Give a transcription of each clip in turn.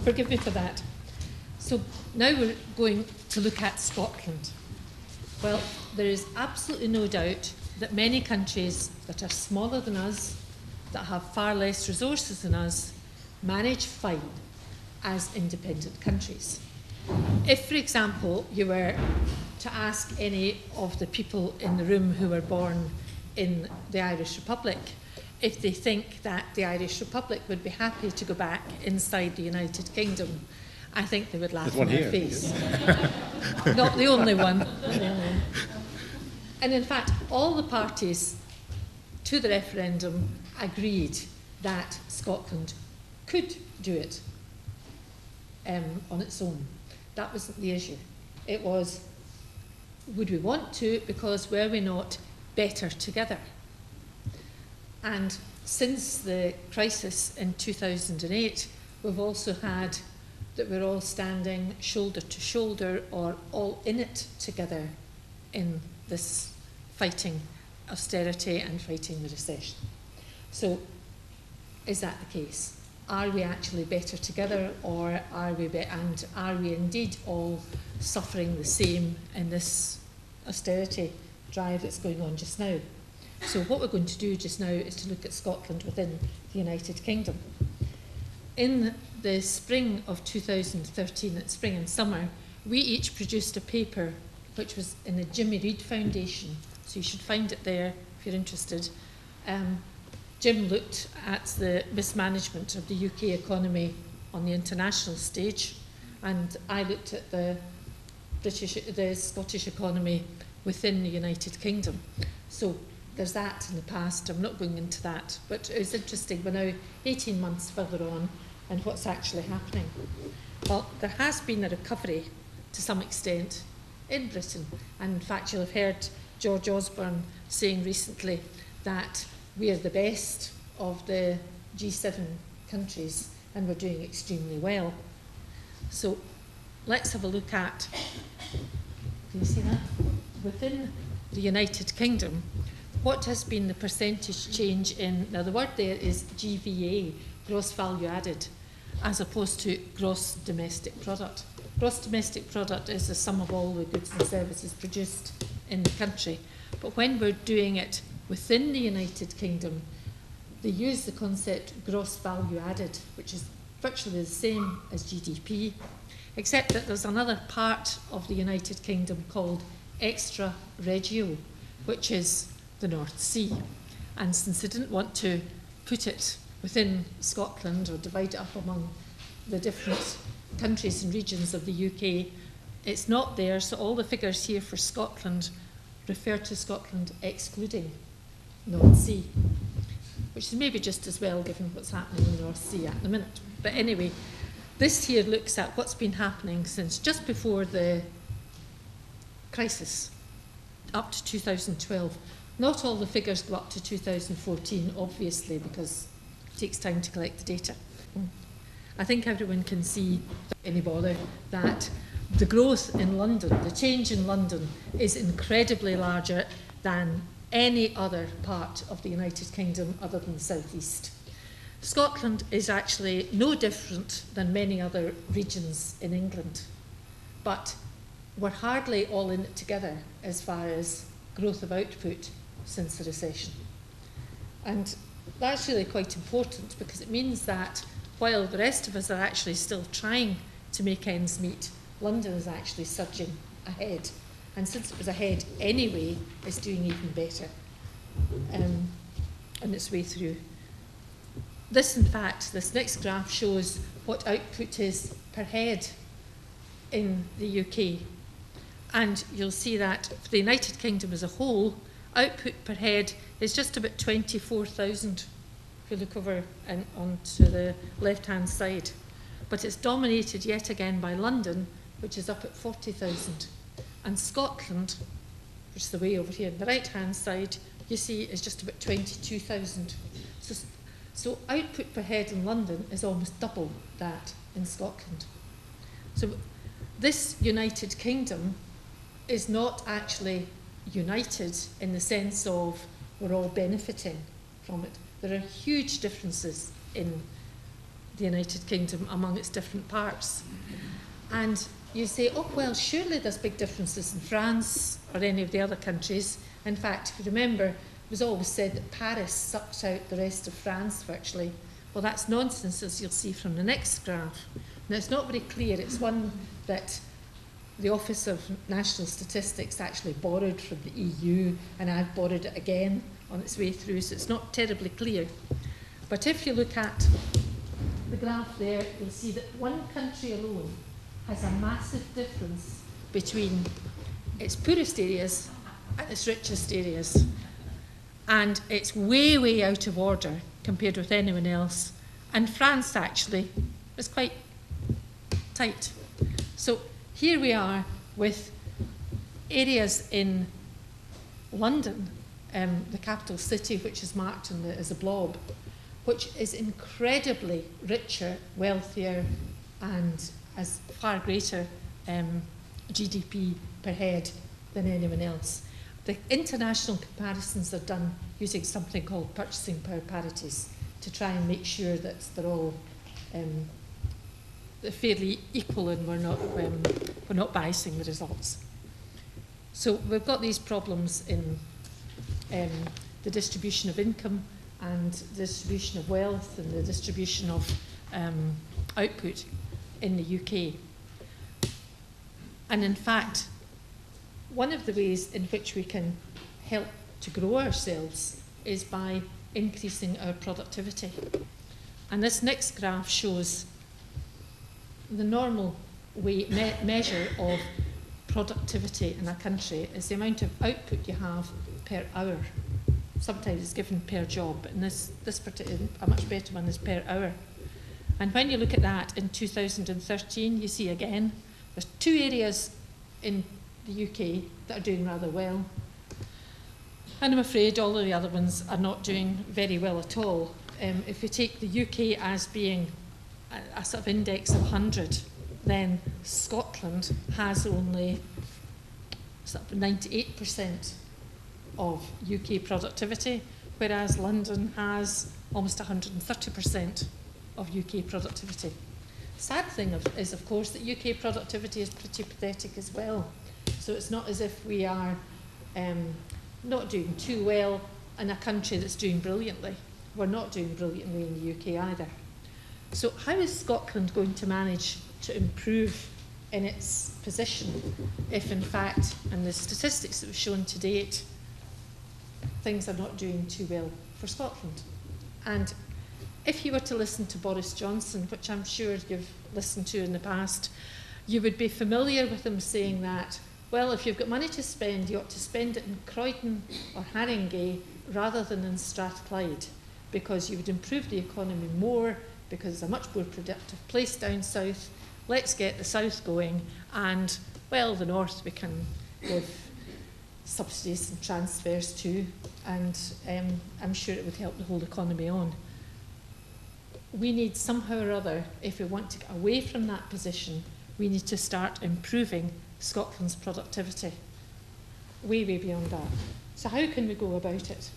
forgive me for that. So now we're going to look at Scotland. Well, there is absolutely no doubt that many countries that are smaller than us, that have far less resources than us, manage fine as independent countries. If, for example, you were to ask any of the people in the room who were born in the Irish Republic if they think that the Irish Republic would be happy to go back inside the United Kingdom, I think they would laugh in their face. Not the only one. And in fact, all the parties to the referendum agreed that Scotland could do it on its own. That wasn't the issue. It was, would we want to, because were we not better together? And since the crisis in 2008, we've also had that we're all standing shoulder to shoulder or all in it together in this fighting austerity and fighting the recession. So is that the case? Are we actually better together, or are we indeed all suffering the same in this austerity drive that's going on just now? So what we're going to do just now is to look at Scotland within the United Kingdom. In the spring of 2013, at spring and summer, we each produced a paper which was in the Jimmy Reid Foundation, so you should find it there if you're interested. Jim looked at the mismanagement of the UK economy on the international stage, and I looked at the Scottish economy within the United Kingdom. So there's that in the past. I'm not going into that, but it's interesting. We're now 18 months further on, and what's actually happening? Well, there has been a recovery to some extent in Britain, and in fact, you'll have heard George Osborne saying recently that we are the best of the G7 countries and we're doing extremely well. So let's have a look at, can you see that? Within the United Kingdom, what has been the percentage change in, now the word there is GVA, gross value added, as opposed to gross domestic product. Gross domestic product is the sum of all the goods and services produced in the country. But when we're doing it within the United Kingdom, they use the concept gross value added, which is virtually the same as GDP, except that there's another part of the United Kingdom called extra regio, which is the North Sea. And since they didn't want to put it within Scotland or divide it up among the different countries and regions of the UK, it's not there, so all the figures here for Scotland refer to Scotland excluding North Sea, which is maybe just as well given what's happening in the North Sea at the minute. But anyway, this here looks at what's been happening since just before the crisis, up to 2012. Not all the figures go up to 2014, obviously, because it takes time to collect the data. I think everyone can see, without any bother, that the growth in London, the change in London, is incredibly larger than any other part of the United Kingdom other than the South East. Scotland is actually no different than many other regions in England, but we're hardly all in it together as far as growth of output since the recession. And that's really quite important, because it means that while the rest of us are actually still trying to make ends meet, London is actually surging ahead. And since it was ahead anyway, it's doing even better on its way through. This, in fact, this next graph shows what output is per head in the UK. And you'll see that for the United Kingdom as a whole, output per head is just about 24,000, if you look over and onto the left-hand side. But it's dominated yet again by London, which is up at 40,000. And Scotland, which is the way over here on the right-hand side, you see is just about 22,000. So output per head in London is almost double that in Scotland. So this United Kingdom is not actually united in the sense of we're all benefiting from it. There are huge differences in the United Kingdom among its different parts. And you say, oh, well, surely there's big differences in France or any of the other countries. In fact, if you remember, it was always said that Paris sucked out the rest of France virtually. Well, that's nonsense, as you'll see from the next graph. Now, it's not very clear. It's one that the Office of National Statistics actually borrowed from the EU, and I've borrowed it again on its way through, so it's not terribly clear. But if you look at the graph there, you'll see that one country alone has a massive difference between its poorest areas and its richest areas. And it's way, way out of order compared with anyone else. And France, actually, is quite tight. So here we are with areas in London, the capital city, which is marked as a blob, which is incredibly richer, wealthier, and has far greater GDP per head than anyone else. The international comparisons are done using something called purchasing power parities to try and make sure that they're all fairly equal and we're not biasing the results. So we've got these problems in the distribution of income and the distribution of wealth and the distribution of output in the UK. And in fact, one of the ways in which we can help to grow ourselves is by increasing our productivity. And this next graph shows the normal measure of productivity in a country is the amount of output you have per hour. Sometimes it's given per job, but in this particular, a much better one is per hour. And when you look at that in 2013, you see again, there's two areas in the UK that are doing rather well. And I'm afraid all of the other ones are not doing very well at all. If you take the UK as being a sort of index of 100, then Scotland has only sort of 98% of UK productivity, whereas London has almost 130% of UK productivity. Sad thing is, of course, that UK productivity is pretty pathetic as well. So it's not as if we are not doing too well in a country that's doing brilliantly. We're not doing brilliantly in the UK either. So how is Scotland going to manage to improve in its position if, in fact, and the statistics that we've shown to date, things are not doing too well for Scotland? And if you were to listen to Boris Johnson, which I'm sure you've listened to in the past, you would be familiar with him saying that, well, if you've got money to spend, you ought to spend it in Croydon or Haringey rather than in Strathclyde, because you would improve the economy more, because it's a much more productive place down south. Let's get the south going, and, well, the north we can give subsidies and transfers to, and I'm sure it would help the whole economy on. We need somehow or other, if we want to get away from that position, we need to start improving Scotland's productivity. Way, way beyond that. So how can we go about it?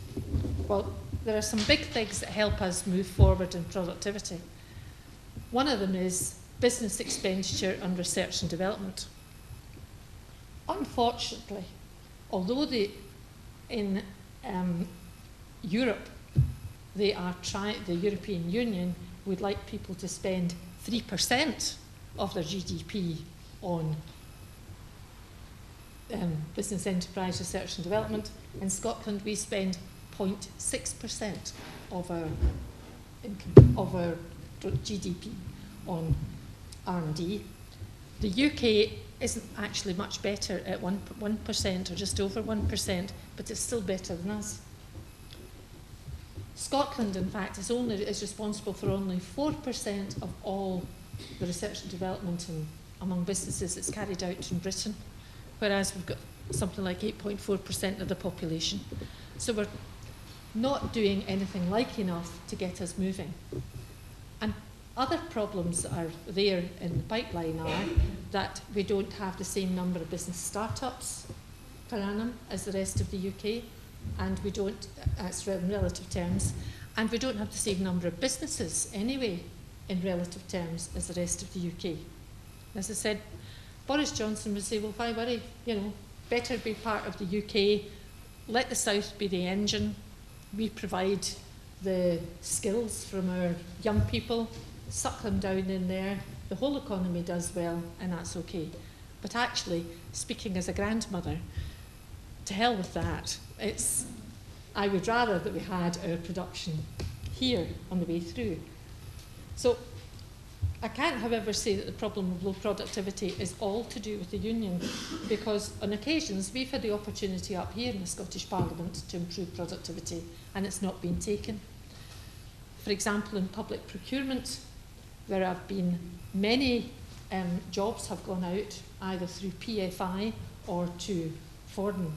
Well, there are some big things that help us move forward in productivity. One of them is business expenditure on research and development. Unfortunately, although in Europe, the European Union would like people to spend 3% of their GDP on business enterprise research and development. In Scotland, we spend 0.6% of our income, of our GDP on R&D. The UK isn't actually much better at 1% or just over 1%, but it's still better than us. Scotland, in fact, is responsible for only 4% of all the research and development among businesses that's carried out in Britain, whereas we've got something like 8.4% of the population. So we're not doing anything like enough to get us moving. And other problems that are there in the pipeline are that we don't have the same number of business startups per annum as the rest of the UK, and we don't, that's in relative terms, and we don't have the same number of businesses anyway in relative terms as the rest of the UK. As I said, Boris Johnson would say, well, why worry? You know, better be part of the UK, let the South be the engine, we provide the skills from our young people, suck them down in there, the whole economy does well, and that's okay. But actually, speaking as a grandmother, to hell with that. I would rather that we had our production here on the way through. So I can't, however, say that the problem of low productivity is all to do with the union, because on occasions we've had the opportunity up here in the Scottish Parliament to improve productivity, and it's not been taken. For example, in public procurement, there have been many jobs have gone out either through PFI or to foreign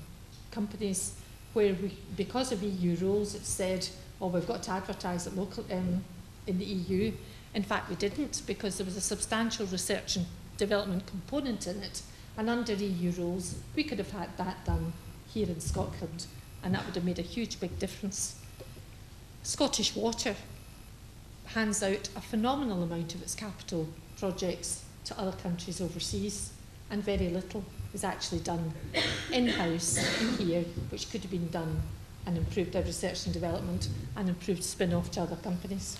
companies where we, because of EU rules, it said, oh, we've got to advertise it local in the EU. In fact, we didn't, because there was a substantial research and development component in it, and under EU rules, we could have had that done here in Scotland, and that would have made a huge, big difference. Scottish Water hands out a phenomenal amount of its capital projects to other countries overseas, and very little is actually done in-house here, which could have been done and improved our research and development and improved spin-off to other companies.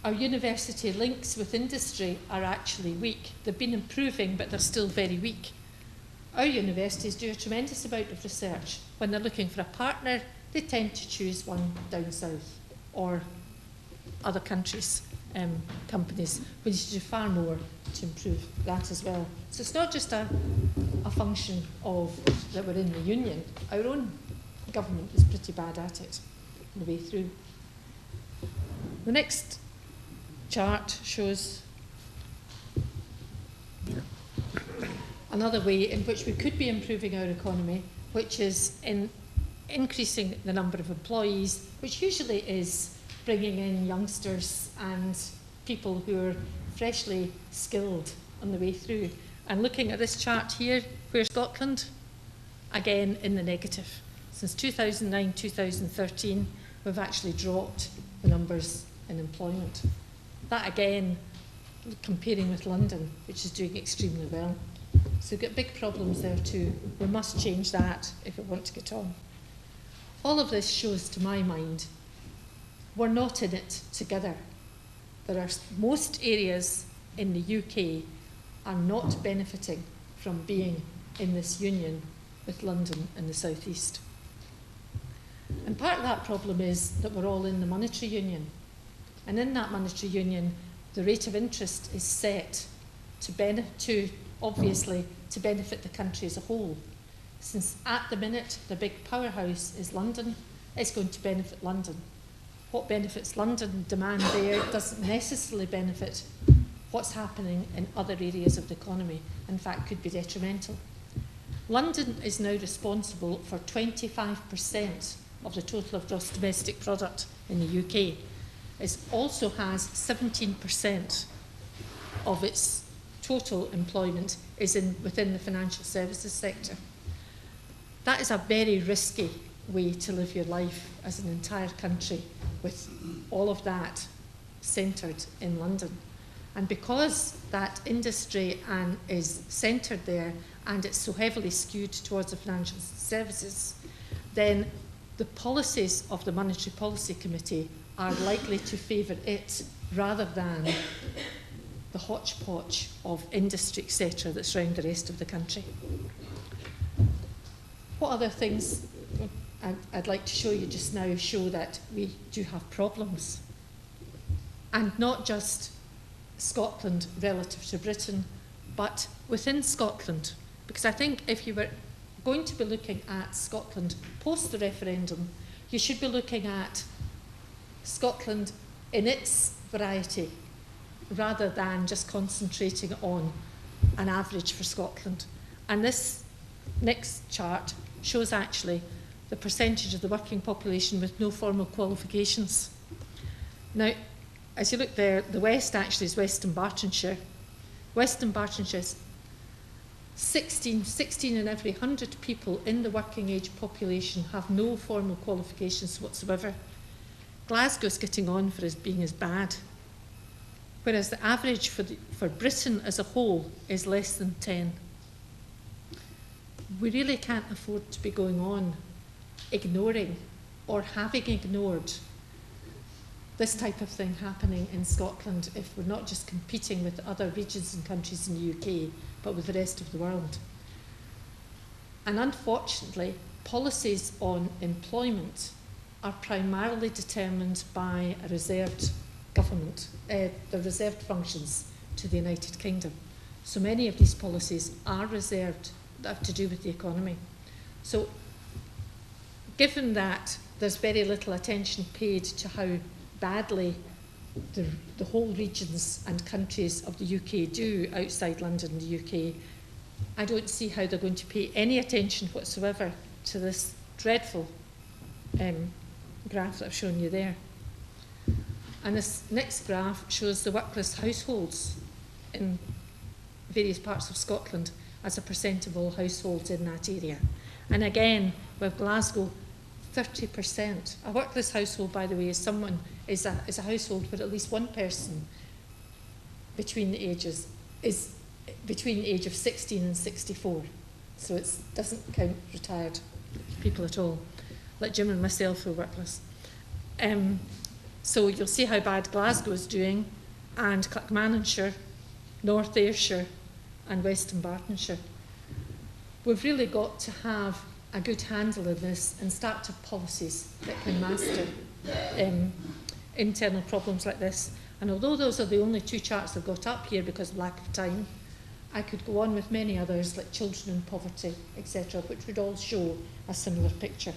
Our university links with industry are actually weak. They've been improving, but they're still very weak. Our universities do a tremendous amount of research. When they're looking for a partner, they tend to choose one down south or other countries' companies. We need to do far more to improve that as well. So it's not just a function of that we're in the union. Our own government is pretty bad at it on the way through. The next chart shows another way in which we could be improving our economy, which is in increasing the number of employees, which usually is bringing in youngsters and people who are freshly skilled on the way through. And looking at this chart here, where's Scotland? Again, in the negative. Since 2009-2013, we've actually dropped the numbers in employment. That again, comparing with London, which is doing extremely well. So we've got big problems there too. We must change that if we want to get on. All of this shows, to my mind, we're not in it together. There are most areas in the UK are not benefiting from being in this union with London and the South East. And part of that problem is that we're all in the monetary union. And in that monetary union, the rate of interest is set to obviously to benefit the country as a whole. Since at the minute the big powerhouse is London, it's going to benefit London. What benefits London, demand there, doesn't necessarily benefit what's happening in other areas of the economy. In fact, could be detrimental. London is now responsible for 25% of the total of gross domestic product in the UK. It also has 17% of its total employment is within the financial services sector. That is a very risky way to live your life as an entire country, with all of that centred in London. And because that industry is centred there and it's so heavily skewed towards the financial services, then the policies of the Monetary Policy Committee are likely to favour it rather than the hodgepodge of industry, etc., that's around the rest of the country. What other things I'd like to show you just now show that we do have problems? And not just Scotland relative to Britain, but within Scotland. Because I think if you were going to be looking at Scotland post the referendum, you should be looking at Scotland in its variety, rather than just concentrating on an average for Scotland. And this next chart shows actually the percentage of the working population with no formal qualifications. Now, as you look there, the west actually is Western Bartonshire. Western Bartonshire is 16 in every 100 people in the working age population have no formal qualifications whatsoever. Glasgow's getting on for being as bad. whereas the average for Britain as a whole is less than 10. We really can't afford to be going on ignoring or having ignored this type of thing happening in Scotland if we're not just competing with other regions and countries in the UK, but with the rest of the world. And unfortunately, policies on employment are primarily determined by a reserved government, the reserved functions to the United Kingdom. So many of these policies are reserved that have to do with the economy. So given that there's very little attention paid to how badly the whole regions and countries of the UK do outside London and the UK, I don't see how they're going to pay any attention whatsoever to this dreadful graph that I've shown you there. And this next graph shows the workless households in various parts of Scotland as a percent of all households in that area. And again, with Glasgow, 30%. A workless household, by the way, is a household where at least one person between the age of 16 and 64. So it doesn't count retired people at all, like Jim and myself who are workless. So you'll see how bad Glasgow is doing, and Clackmannanshire, North Ayrshire and Western Bartonshire. We've really got to have a good handle of this and start to have policies that can master internal problems like this. And although those are the only two charts I've got up here because of lack of time, I could go on with many others like children in poverty, etc., which would all show a similar picture.